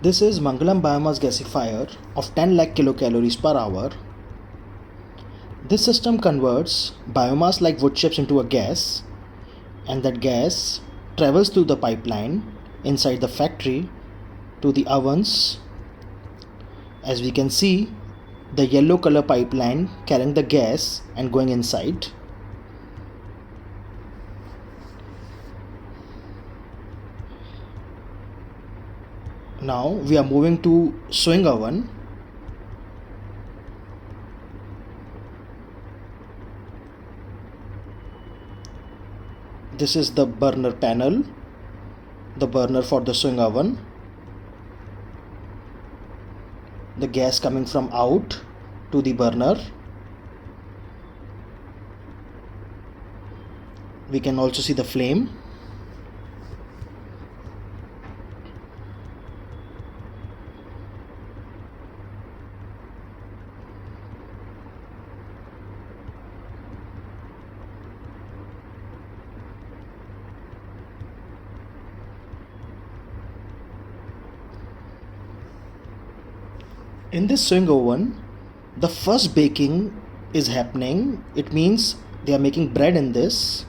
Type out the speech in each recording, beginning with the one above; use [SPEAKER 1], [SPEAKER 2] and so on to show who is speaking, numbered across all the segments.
[SPEAKER 1] This is Manglam biomass gasifier of 10 lakh kilocalories per hour. This system converts biomass like wood chips into a gas, and that gas travels through the pipeline inside the factory to the ovens. As we can see, the yellow color pipeline carrying the gas and going inside. Now we are moving to swing oven. This is the burner panel, the burner for the swing oven. The gas coming from out to the burner. We can also see the flame. In this swing oven, the first baking is happening. It means they are making bread in this.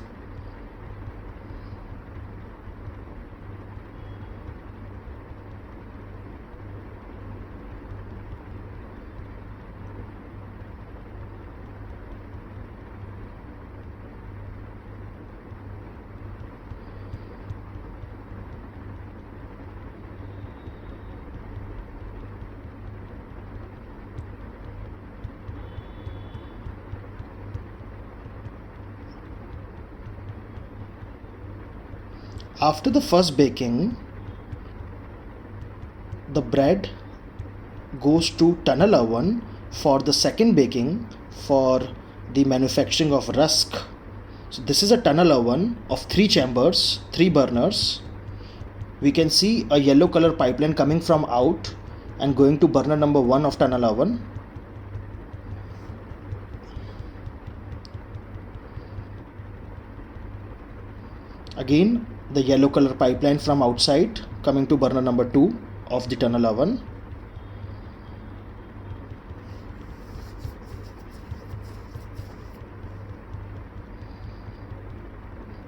[SPEAKER 1] After the first baking, the bread goes to tunnel oven for the second baking for the manufacturing of rusk. So this is a tunnel oven of 3 chambers, 3 burners. We can see a yellow color pipeline coming from out and going to burner number 1 of tunnel oven. Again, the yellow color pipeline from outside coming to burner number 2 of the tunnel oven.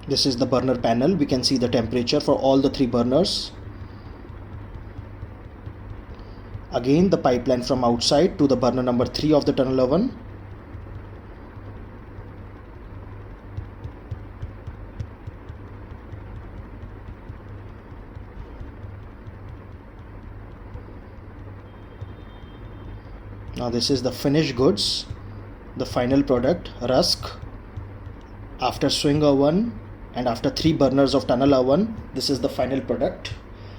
[SPEAKER 1] This is the burner panel. We can see the temperature for all the 3 burners. Again, the pipeline from outside to the burner number 3 of the tunnel oven. Now this is the finished goods, the final product, rusk. After swing oven and after 3 burners of tunnel oven, this is the final product.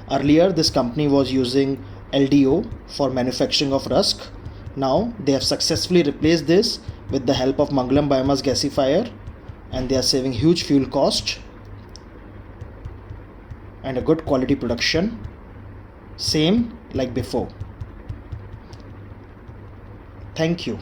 [SPEAKER 1] Earlier this company was using LDO for manufacturing of rusk. Now they have successfully replaced this with the help of Manglam biomass gasifier, and they are saving huge fuel cost and a good quality production, same like before. Thank you.